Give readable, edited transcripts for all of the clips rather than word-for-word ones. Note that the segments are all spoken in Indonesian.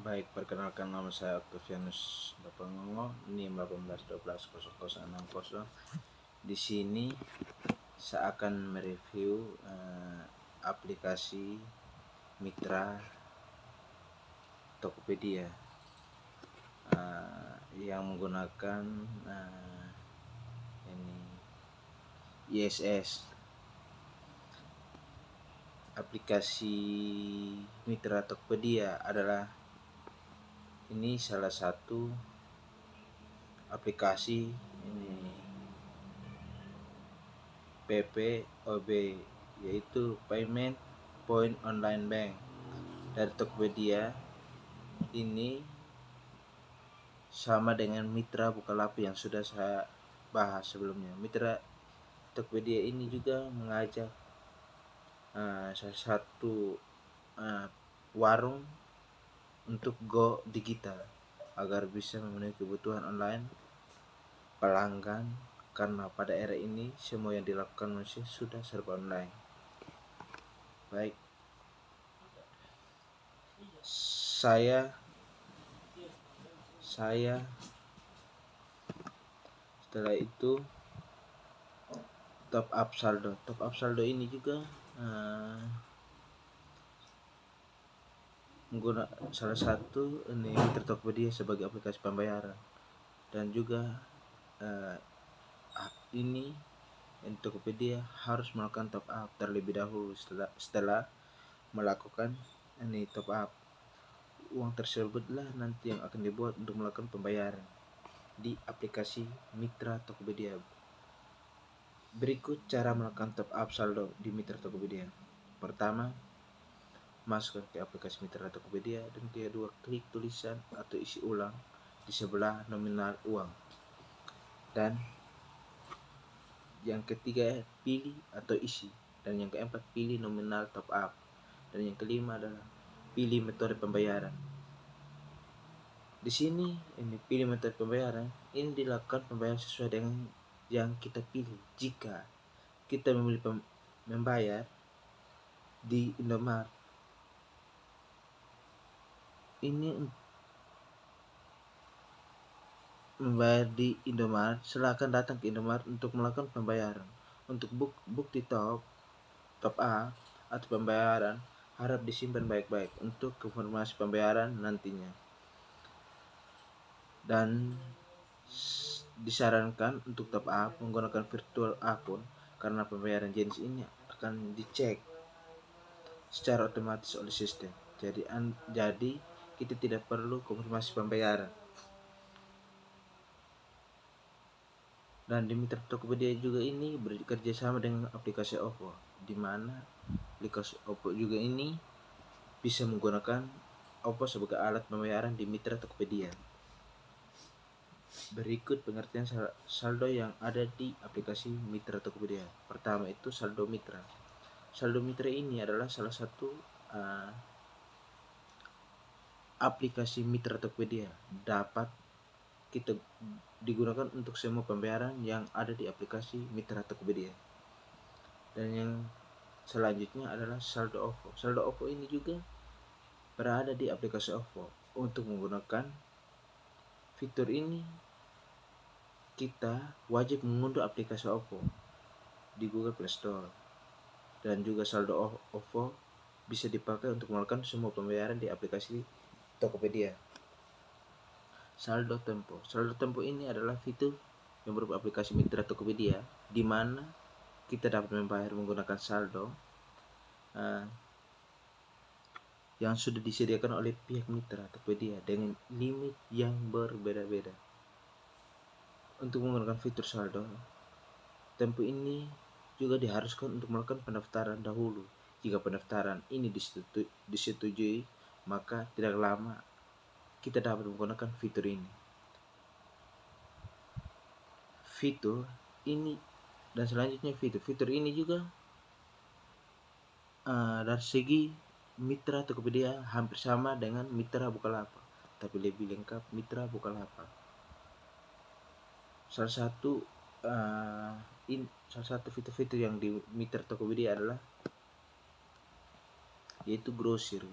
Baik, perkenalkan nama saya Octavianus Dapangongo, NIM 18120060. Di sini saya akan mereview aplikasi mitra Tokopedia yang menggunakan ISS. Aplikasi mitra Tokopedia adalah salah satu aplikasi PPOB, yaitu Payment Point Online Bank dari Tokopedia. Ini sama dengan mitra Bukalapak yang sudah saya bahas sebelumnya. Mitra Tokopedia ini juga mengajak salah satu warung untuk go digital agar bisa memenuhi kebutuhan online pelanggan, karena pada era ini semua yang dilakukan manusia sudah serba online. Baik, saya setelah itu top up saldo ini juga menggunakan salah satu mitra Tokopedia sebagai aplikasi pembayaran, dan juga ini Tokopedia harus melakukan top up terlebih dahulu. Setelah melakukan top up, uang tersebutlah nanti yang akan dibuat untuk melakukan pembayaran di aplikasi mitra Tokopedia. Berikut cara melakukan top up saldo di mitra Tokopedia. Pertama, masukkan ke aplikasi mitra Tokopedia, dan kedua, klik tulisan atau isi ulang di sebelah nominal uang, dan yang ketiga pilih atau isi, dan yang keempat pilih nominal top up, dan yang kelima adalah pilih metode pembayaran. Di sini pilih metode pembayaran, ini dilakukan pembayaran sesuai dengan yang kita pilih. Jika kita memilih membayar di Indomaret, ini membayar di Indomaret, silakan datang ke Indomaret untuk melakukan pembayaran. Untuk bukti top up atau pembayaran harap disimpan baik-baik untuk konfirmasi pembayaran nantinya. Dan disarankan untuk top up menggunakan virtual akun, karena pembayaran jenis ini akan dicek secara otomatis oleh sistem. Jadi kita tidak perlu konfirmasi pembayaran. Dan di mitra Tokopedia juga ini bekerja sama dengan aplikasi OVO, di mana aplikasi OVO juga ini bisa menggunakan OVO sebagai alat pembayaran di mitra Tokopedia. Berikut pengertian saldo yang ada di aplikasi mitra Tokopedia. Pertama itu saldo mitra. Saldo mitra ini adalah salah satu aplikasi mitra Tokopedia, dapat kita digunakan untuk semua pembayaran yang ada di aplikasi mitra Tokopedia. Dan yang selanjutnya adalah saldo OVO. Saldo OVO ini juga berada di aplikasi OVO. Untuk menggunakan fitur ini, kita wajib mengunduh aplikasi OVO di Google Play Store. Dan juga saldo OVO bisa dipakai untuk melakukan semua pembayaran di aplikasi Tokopedia. Saldo Tempo ini adalah fitur yang berupa aplikasi mitra Tokopedia, di mana kita dapat membayar menggunakan saldo yang sudah disediakan oleh pihak mitra Tokopedia dengan limit yang berbeda-beda. Untuk menggunakan fitur saldo Tempo ini juga diharuskan untuk melakukan pendaftaran dahulu. Jika pendaftaran ini disetujui, maka tidak lama kita dapat menggunakan fitur ini. Dan selanjutnya fitur ini juga dari segi mitra Tokopedia hampir sama dengan mitra Bukalapak, tapi lebih lengkap mitra Bukalapak. Salah satu fitur-fitur yang di mitra Tokopedia adalah yaitu grosir.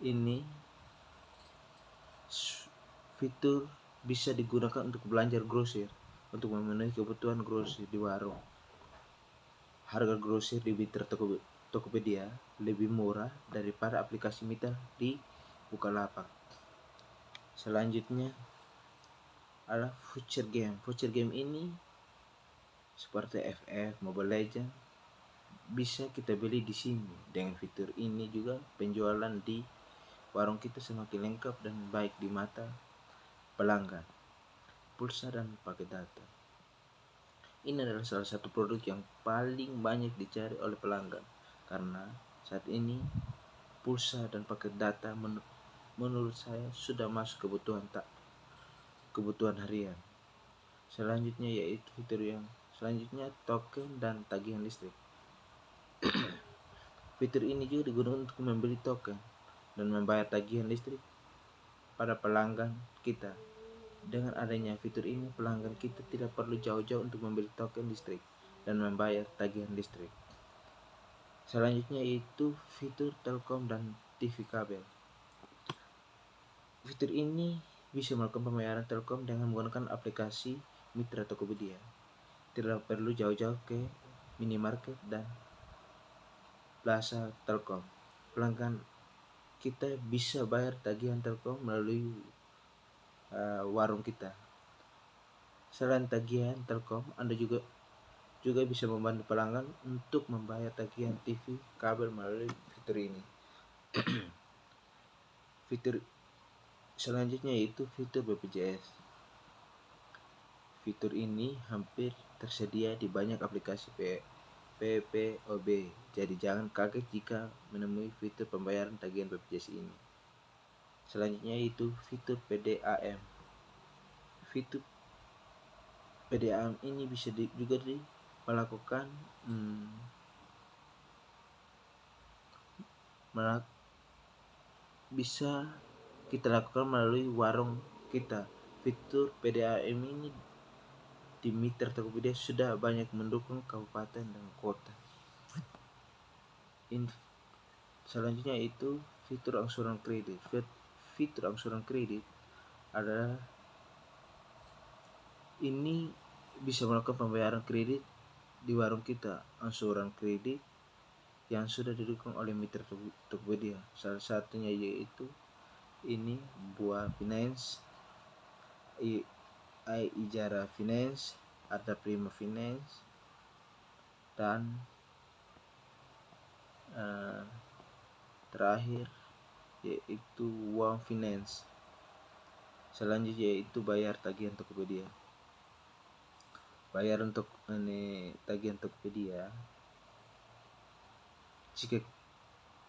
ini fitur bisa digunakan untuk belanja grosir, untuk memenuhi kebutuhan grosir di warung. Harga grosir di mitra Tokopedia lebih murah daripada aplikasi mitra di Bukalapak. Selanjutnya adalah voucher game. Voucher game ini seperti FF, Mobile Legends bisa kita beli di sini. Dengan fitur ini juga penjualan di warung kita semakin lengkap dan baik di mata pelanggan. Pulsa dan paket data. Ini adalah salah satu produk yang paling banyak dicari oleh pelanggan karena saat ini pulsa dan paket data menurut saya sudah masuk kebutuhan harian. Selanjutnya yaitu fitur yang selanjutnya token dan tagihan listrik. Fitur ini juga digunakan untuk membeli token dan membayar tagihan listrik pada pelanggan kita. Dengan adanya fitur ini, pelanggan kita tidak perlu jauh-jauh untuk membeli token listrik dan membayar tagihan listrik. Selanjutnya yaitu fitur Telkom dan TV kabel. Fitur ini bisa melakukan pembayaran Telkom dengan menggunakan aplikasi Mitra Tokopedia. Tidak perlu jauh-jauh ke minimarket dan plaza Telkom. Pelanggan kita bisa bayar tagihan Telkom melalui warung kita. Selain tagihan Telkom, Anda juga bisa membantu pelanggan untuk membayar tagihan TV kabel melalui fitur ini. Fitur selanjutnya yaitu fitur BPJS. Fitur ini hampir tersedia di banyak aplikasi PPOB. Jadi jangan kaget jika menemui fitur pembayaran tagihan BPJS ini. Selanjutnya yaitu fitur PDAM. Fitur PDAM ini bisa juga melakukan bisa kita lakukan melalui warung kita. Fitur PDAM ini di Mitra Tokopedia sudah banyak mendukung kabupaten dan kota. Selanjutnya itu fitur angsuran kredit. Fitur angsuran kredit adalah ini bisa melakukan pembayaran kredit di warung kita. Angsuran kredit yang sudah didukung oleh Mitra Tokopedia. Salah satunya yaitu ini Buah Finance, Ijara Finance, Arta Prima Finance, dan terakhir yaitu Uang Finance. Selanjutnya yaitu bayar tagihan Tokopedia. Bayar untuk tagihan Tokopedia, jika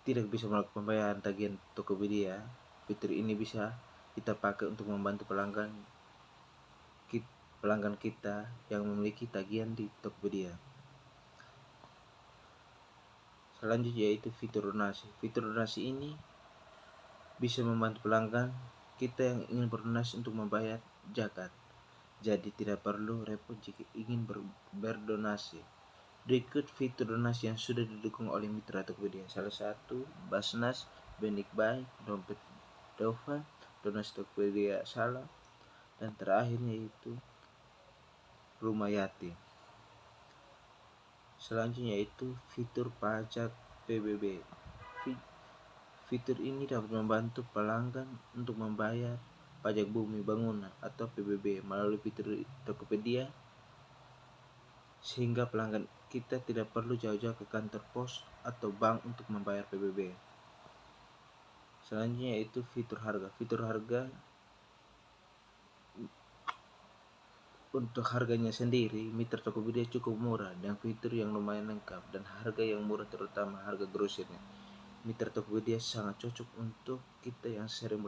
tidak bisa melakukan pembayaran tagihan Tokopedia, fitur ini bisa kita pakai untuk membantu pelanggan kita yang memiliki tagihan di Tokopedia. Selanjutnya yaitu fitur donasi. Fitur donasi ini bisa membantu pelanggan kita yang ingin berdonasi untuk membayar zakat. Jadi tidak perlu repot jika ingin berdonasi. Berikut fitur donasi yang sudah didukung oleh Mitra Tokopedia. Salah satu Basnas, Benikbaik, Dompet Dova, Donasi Tokopedia Salam, dan terakhirnya yaitu Rumah Yatim. Selanjutnya yaitu fitur pajak PBB. Fitur ini dapat membantu pelanggan untuk membayar pajak bumi bangunan atau PBB melalui fitur Tokopedia, sehingga pelanggan kita tidak perlu jauh-jauh ke kantor pos atau bank untuk membayar PBB. Selanjutnya yaitu fitur harga. Fitur harga untuk harganya sendiri, Mitra Tokopedia cukup murah dengan fitur yang lumayan lengkap dan harga yang murah, terutama harga grosirnya. Mitra Tokopedia sangat cocok untuk kita yang sering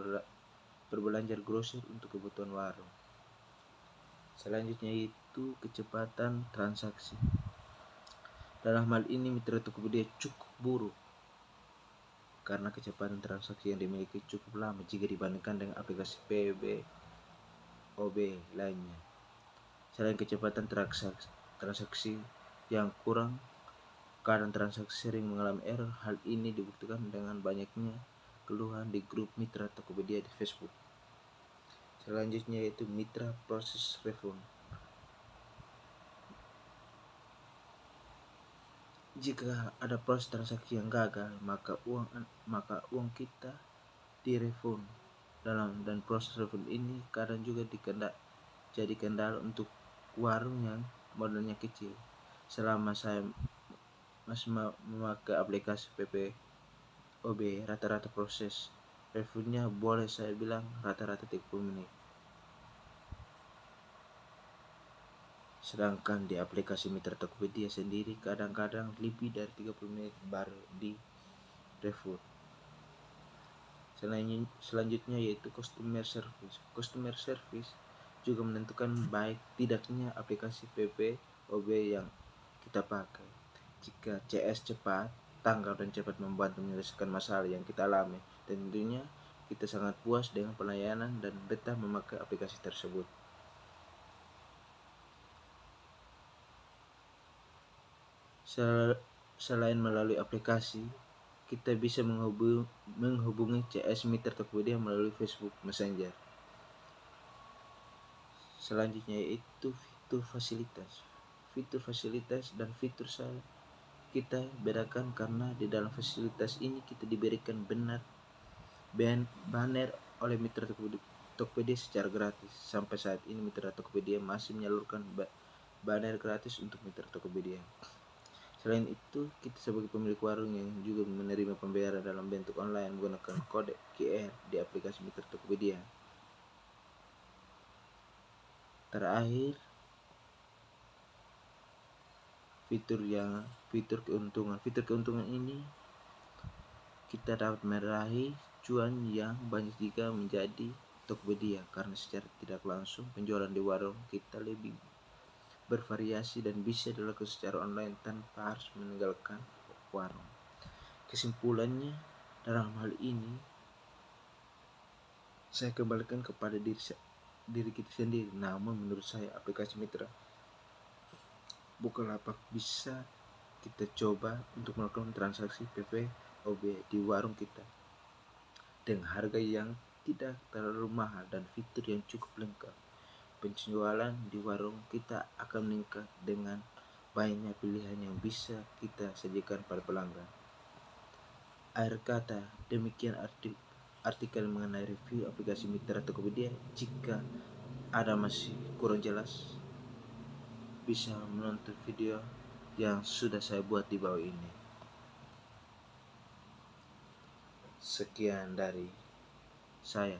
berbelanja grosir untuk kebutuhan warung. Selanjutnya itu kecepatan transaksi. Dalam hal ini Mitra Tokopedia cukup buruk karena kecepatan transaksi yang dimiliki cukup lama jika dibandingkan dengan aplikasi PPOB lainnya. Selain kecepatan transaksi yang kurang, kadang transaksi sering mengalami error. Hal ini dibuktikan dengan banyaknya keluhan di grup mitra Tokopedia di Facebook. Selanjutnya yaitu mitra proses refund. Jika ada proses transaksi yang gagal, maka uang kita direfund. Dan proses refund ini kadang juga jadi kendala untuk warung yang modalnya kecil. Selama saya masih memakai aplikasi PPOB, rata-rata proses refundnya boleh saya bilang rata-rata 30 menit. Sedangkan di aplikasi mitra Tokopedia sendiri kadang-kadang lebih dari 30 menit baru di refund. Selanjutnya yaitu customer service. Customer service juga menentukan baik tidaknya aplikasi PPOB yang kita pakai. Jika CS cepat, tanggap dan cepat membantu menyelesaikan masalah yang kita alami, tentunya kita sangat puas dengan pelayanan dan betah memakai aplikasi tersebut. Selain melalui aplikasi, kita bisa menghubungi CS Mitra Tokopedia melalui Facebook Messenger. Selanjutnya yaitu fitur fasilitas. Fitur fasilitas dan fitur kita bedakan karena di dalam fasilitas ini kita diberikan banner oleh Mitra Tokopedia secara gratis. Sampai saat ini Mitra Tokopedia masih menyalurkan banner gratis untuk Mitra Tokopedia. Selain itu, kita sebagai pemilik warung yang juga menerima pembayaran dalam bentuk online menggunakan kode QR di aplikasi Mitra Tokopedia. Terakhir, fitur keuntungan ini kita dapat meraih cuan yang banyak jika menjadi Tokopedia, karena secara tidak langsung penjualan di warung kita lebih bervariasi dan bisa dilakukan secara online tanpa harus meninggalkan warung. Kesimpulannya, dalam hal ini saya kembalikan kepada diri kita sendiri. Namun menurut saya aplikasi mitra Bukalapak bisa kita coba untuk melakukan transaksi PPOB di warung kita dengan harga yang tidak terlalu mahal dan fitur yang cukup lengkap. Penjualan di warung kita akan meningkat dengan banyaknya pilihan yang bisa kita sajikan pada pelanggan. Akhir kata, demikian artikel mengenai review aplikasi mitra Tokopedia. Jika ada masih kurang jelas, bisa menonton video yang sudah saya buat di bawah ini. Sekian dari saya.